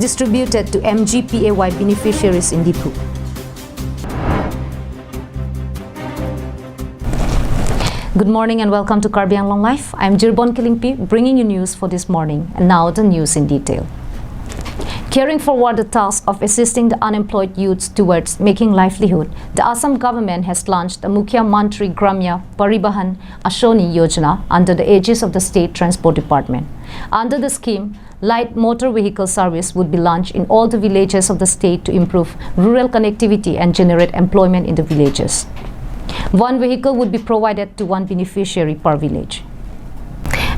distributed to MGPAY beneficiaries in Diphou. Good morning and welcome to Karbi Anglong Live. I'm Jirbon Kilingpi, bringing you news for this morning. And now the news in detail. Carrying forward the task of assisting the unemployed youths towards making livelihood, the Assam government has launched the Mukhya Mantri Gramya Paribahan Ashoni Yojana under the aegis of the State Transport Department. Under the scheme, light motor vehicle service would be launched in all the villages of the state to improve rural connectivity and generate employment in the villages. One vehicle would be provided to one beneficiary per village.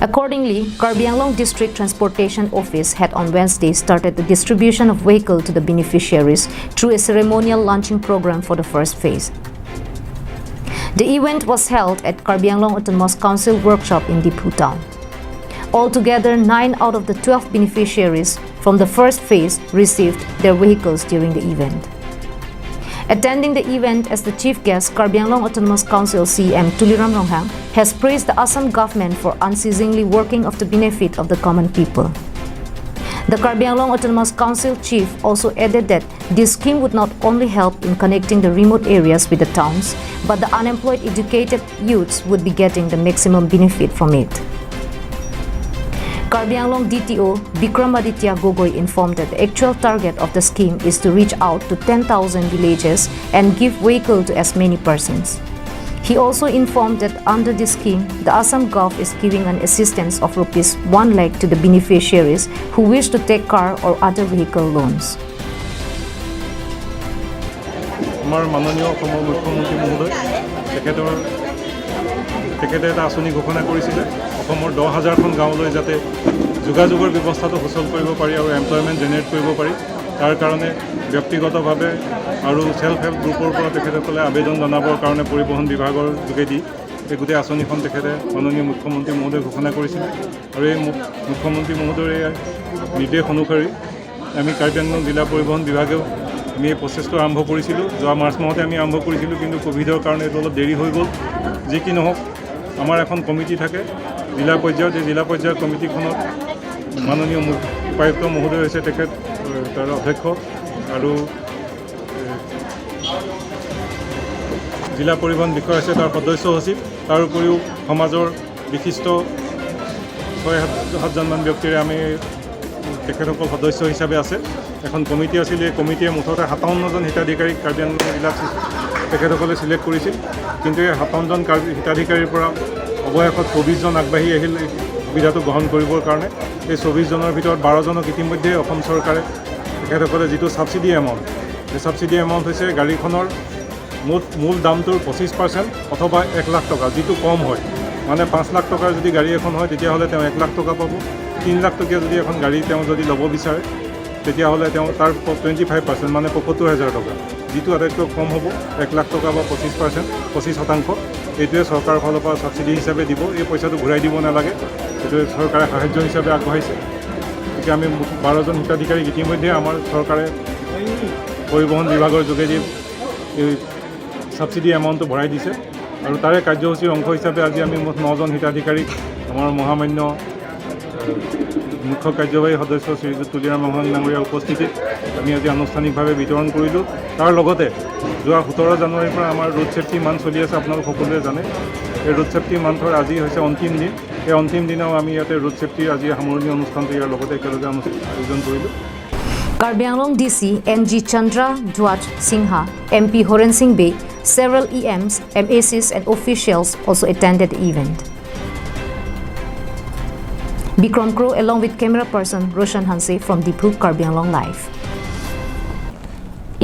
Accordingly, Karbi Anglong District Transportation Office had on Wednesday started the distribution of vehicles to the beneficiaries through a ceremonial launching program for the first phase. The event was held at Karbi Anglong Autonomous Council workshop in Diphou town. Altogether, 9 out of the 12 beneficiaries from the first phase received their vehicles during the event. Attending the event as the chief guest, Karbi Anglong Autonomous Council CM Tuliram Ronghang has praised the Assam government for unceasingly working of the benefit of the common people. The Karbi Anglong Autonomous Council chief also added that this scheme would not only help in connecting the remote areas with the towns, but the unemployed educated youths would be getting the maximum benefit from it. Karbi Anglong DTO Bikramaditya Gogoi informed that the actual target of the scheme is to reach out to 10,000 villages and give vehicle to as many persons. He also informed that under this scheme, the Assam Gov is giving an assistance of rupees 1 lakh to the beneficiaries who wish to take car or other vehicle loans. আমাৰ মাননীয় অসমৰ মুখ্যমন্ত্ৰী মহোদয় তেখেতে এটা আঁচনি ঘোষণা কৰিছিলে অসমৰ 10,000খন গাঁৱলৈ যাতে যোগাযোগৰ ব্যৱস্থাটো সুচল কৰিব পাৰি আৰু এমপ্লয়মেণ্ট জেনেৰেট কৰিব পাৰি তাৰ কাৰণে ব্যক্তিগতভাৱে আৰু সেল্ফ হেল্প গ্ৰুপৰ পৰা তেখেতসকলে আবেদন জনাবৰ কাৰণে পৰিবহণ বিভাগৰ যোগেদি এই গোটেই আঁচনিখন তেখেতে মাননীয় মুখ্যমন্ত্ৰী মহোদয়ে ঘোষণা কৰিছিলে আৰু এই মুখ্যমন্ত্ৰী মহোদয়ৰ নিৰ্দেশ অনুসৰি আমি কাৰ্বি আংলং জিলা পৰিবহণ বিভাগেও আমি এই প্ৰচেষ্টা আৰম্ভ কৰিছিলোঁ যোৱা মাৰ্চ মাহতে আমি আৰম্ভ কৰিছিলোঁ কিন্তু কোভিডৰ কাৰণে এইটো অলপ দেৰি হৈ গ'ল যি কি নহওক আমাৰ এখন কমিটি থাকে জিলা পৰ্যায়ত এই জিলা পৰ্যায়ৰ কমিটিখনত মাননীয় উপায়ুক্ত মহোদয় হৈছে তেখেত তাৰ অধ্যক্ষ আৰু জিলা পৰিবহণ বিষয়া হৈছে তাৰ সদস্য সচিব তাৰ উপৰিও সমাজৰ বিশিষ্ট 6-7জনমান ব্যক্তিৰে আমি তেখেতসকল সদস্য হিচাপে আছে এখন কমিটি আছিল এই কমিটিয়ে মুঠতে 57জন হিতাধিকাৰীক কাৰ্বি আংলং জিলাত তেখেতসকলে চিলেক্ট কৰিছিল কিন্তু এই 57জন হিতাধিকাৰীৰ পৰা অৱশেষত 24জন আগবাঢ়ি আহিল এই সুবিধাটো গ্ৰহণ কৰিবৰ কাৰণে এই 24জনৰ ভিতৰত 12জনক ইতিমধ্যে অসম চৰকাৰে তেখেতসকলে যিটো ছাবচিডি এমাউণ্ট এই ছাবচিডি এমাউণ্ট হৈছে গাড়ীখনৰ মূল দামটোৰ 25% অথবা 1 লাখ টকা যিটো কম হয় মানে 5 লাখ টকাৰ যদি গাড়ী এখন হয় তেতিয়াহ'লে তেওঁ 1 লাখ টকা পাব 3 লাখ টকীয়া যদি এখন গাড়ী তেওঁ যদি ল'ব বিচাৰে তেতিয়াহ'লে তেওঁ তাৰ 25% মানে 75,000 টকা যিটো আটাইতকৈ কম হ'ব 1 লাখ টকা বা 25% এইটোৱে চৰকাৰৰ ফালৰ পৰা ছাবচিডি হিচাপে দিব এই পইচাটো ঘূৰাই দিব নালাগে এইটোৱে চৰকাৰে সাহায্য হিচাপে আগবঢ়াইছে গতিকে আমি 12জন হিতাধিকাৰীক ইতিমধ্যে আমাৰ চৰকাৰে পৰিবহণ বিভাগৰ যোগেদি এই ছাবচিডি এমাউণ্টটো ভৰাই দিছে আৰু তাৰে কাৰ্যসূচীৰ অংশ হিচাপে আজি আমি 9জন হিতাধিকাৰীক আমাৰ মহামান্য মুখ্য কাৰ্যবাহী সদস্য শ্ৰীযুত তুলিৰাম ৰংহাং ডাঙৰীয়াৰ উপস্থিতিত আমি আজি আনুষ্ঠানিকভাৱে বিতৰণ কৰিলোঁ তাৰ লগতে যোৱা 17 জানুৱাৰীৰ পৰা আমাৰ ৰোড ছেফটি মান্থ চলি আছে আপোনালোক সকলোৱে জানে এই ৰোড ছেফটি মান্থৰ আজি হৈছে অন্তিম দিন এই অন্তিম দিনাও আমি ইয়াতে ৰোড ছেফটিৰ আজি সামৰণি অনুষ্ঠানটো ইয়াৰ লগতে একেলগে আয়োজন কৰিলোঁ Karbi Anglong DC NG Chandra Dwaj Singha, MP Horen Singh Bey, several EMs, MACs and officials also attended the event. Bikram Crow along with camera person Roshan Hanse from Diphou, Karbi Anglong Live.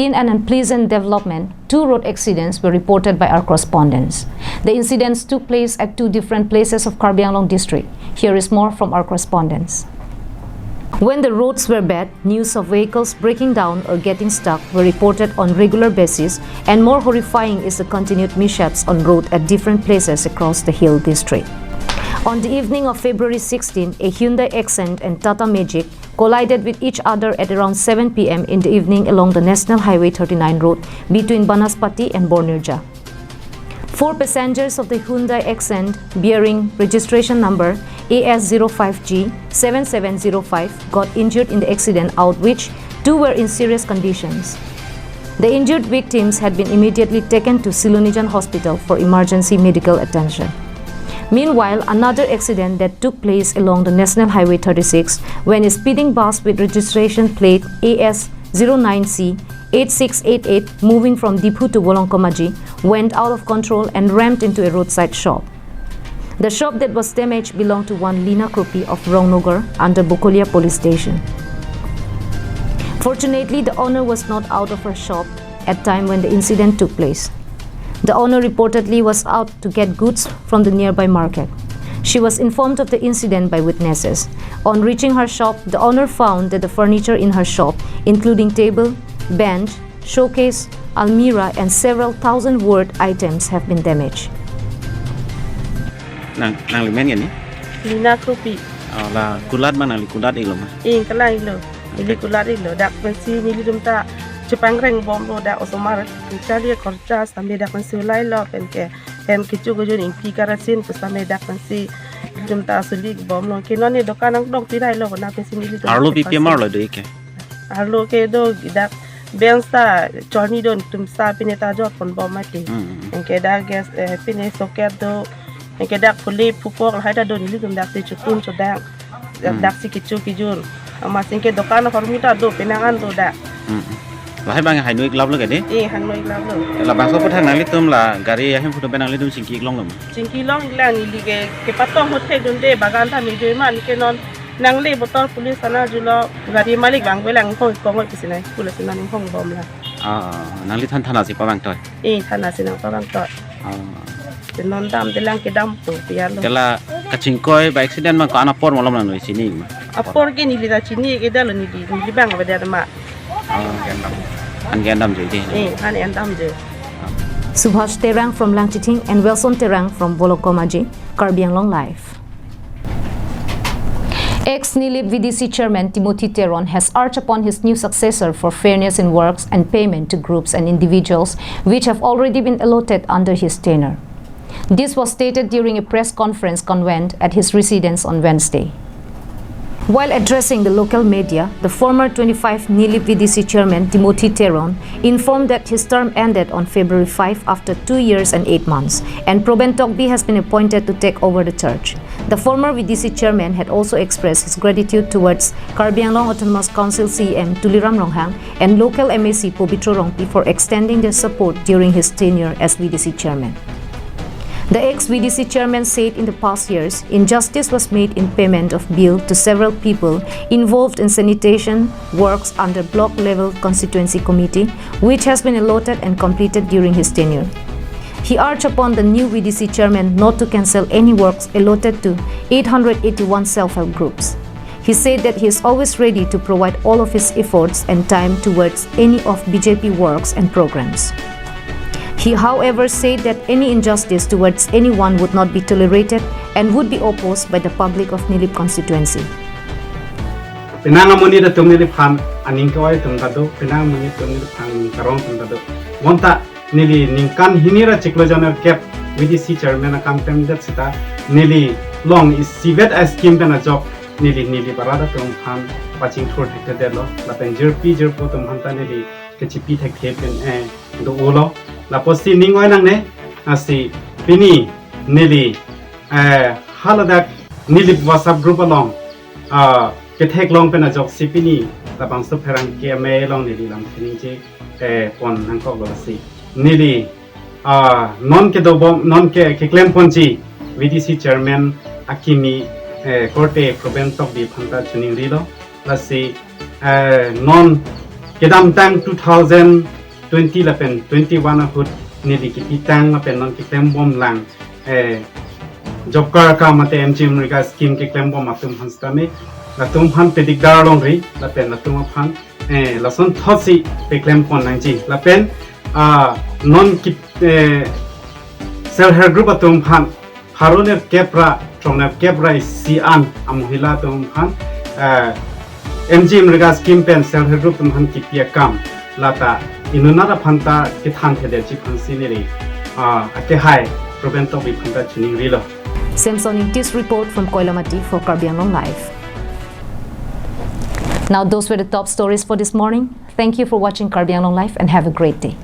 In an unpleasant development, 2 road accidents were reported by our correspondents. The incidents took place at 2 different places of Karbi Anglong district. Here is more from our correspondents. When the roads were bad, news of vehicles breaking down or getting stuck were reported on regular basis, and more horrifying is the continued mishaps on road at different places across the Hill district. On the evening of February 16, a Hyundai Accent and Tata Magic collided with each other at around 7 p.m. in the evening along the National Highway 39 road between Banaspati and Bornirja. 4 passengers of the Hyundai Accent bearing registration number AS05G7705 got injured in the accident, out which 2 were in serious conditions. The injured victims had been immediately taken to Silunijan Hospital for emergency medical attention. Meanwhile, another accident that took place along the National Highway 36 when a speeding bus with registration plate AS09C8688 moving from Diphu to Bolongkomaji went out of control and rammed into a roadside shop. The shop that was damaged belonged to one Lina Krupi of Rongnogar under Bukolia police station. Fortunately, the owner was not out of her shop at time when the incident took place. The owner reportedly was out to get goods from the nearby market. She was informed of the incident by witnesses. On reaching her shop, the owner found that the furniture in her shop, including table, bench, showcase, almirah, and several thousand worth items have been damaged. Nang limen yan ni? Lina Krupi. La kulat man ang kulat ilo ma. Kalay lo. Ili kulat ilo. Dak pensi nili dumta Jepang reng bom lo dak osomar. Cari kerja sampai dak pensi ulai lo penke. Kicu kujun ingki karasin tu sampai dak pensi dumta asuli bom lo. Kino ni dokan ang dong tirai lo kena pensi nili dumta. Arlo pipi mar lo do ike. Arlo ke do dak bensa Johnny don tumsa pineta jot pon bom mati. Engke dak gas pine soket do. Engke dak puli pupok lah ada don nili dumta si cutun codang. Dak si kicu kijun. Masing ke dokan ang formita do pinangan do dak. Lahai bang hai nuik lab lo gade? Hanoi lab lo. La bang so patang nang litum la gari ya hem fudo benang litum singki long lo ma. Cingki long ilang ili ke patong hotel dunde bagan ta mi doi man ke non nang le botol pulis sana julo gari malik bang belang hoi kongoi pisinai pulis sana ning hong bom la. Nang litan thana si pa bang toy. Thana sinang pa bang toy. Non dam delang ke dam tu pialo. Kala kacingkoi ba accident ma ko ana por molom nang noi sini ma. Apor ke ni lida chini ke dalo ni di bang ba da ma. An gendam je di. Han en dam je. Subhash Terang from Langchiting and Wilson Terang from Bolongkomaji, Karbi Anglong Live. Ex-NILIP VDC Chairman Timothy Teron has urged upon his new successor for fairness in works and payment to groups and individuals which have already been allotted under his tenure. This was stated during a press conference convened at his residence on Wednesday. While addressing the local media, the former 25 NILIP VDC Chairman Timothy Teron informed that his term ended on February 5 after 2 years and 8 months, and Proben Tokbi has been appointed to take over the church. The former VDC Chairman had also expressed his gratitude towards Karbi Anglong Autonomous Council CEM Tuliram Ronghang and local MAC Pobitro Rongpi for extending their support during his tenure as VDC Chairman. The ex-VDC chairman said in the past years, injustice was made in payment of bill to several people involved in sanitation works under block-level constituency committee, which has been allotted and completed during his tenure. He urged upon the new VDC chairman not to cancel any works allotted to 881 self-help groups. He said that he is always ready to provide all of his efforts and time towards any of BJP works and programs. He, however, said that any injustice towards anyone would not be tolerated and would be opposed by the public of NILIP constituency. Pinangamuni da tumni liphan aning kawai tumdado pinangamuni tumni liphan karong tumdado monta nili ningkan hinira chiklojana cap VDC chairman akam temdet sita nili long is sivet as kim bena job nili barada tumhan paching thor thekte delo la penjer pi jer po tumhan ta nili kechipi thekte pen do ulo la posti ningoi nang ne asi pini nili haladak nili WhatsApp group along kethek long pen ajok sipini la bangso pherang ke me long nili lam thini je pon nang ko golasi nili non ke do non ke claim ponchi VDC chairman akimi korte Proben Tokbi phanta chuning rilo lasi non kedam tang 2020 la pen 21 hut nili ki tang la pen non ki claim bom lang job ka mate MG America scheme ki claim bom atum hanstame la tum phan pe dikdar long ri la pen la tum phan la son thosi pe claim pon nang ji la pen non ki self help group atum phan harone kepra trona kepra si an amhila tum phan MG America scheme pen self help group tum phan ki pia kam lata inunara phanta ki than thede chi phan sineri ate hai prevent to bikhunda chining rilo. Samson in this report from Koilamati for Karbi Anglong Live. Now those were the top stories for this morning. Thank you for watching Karbi Anglong Live and have a great day.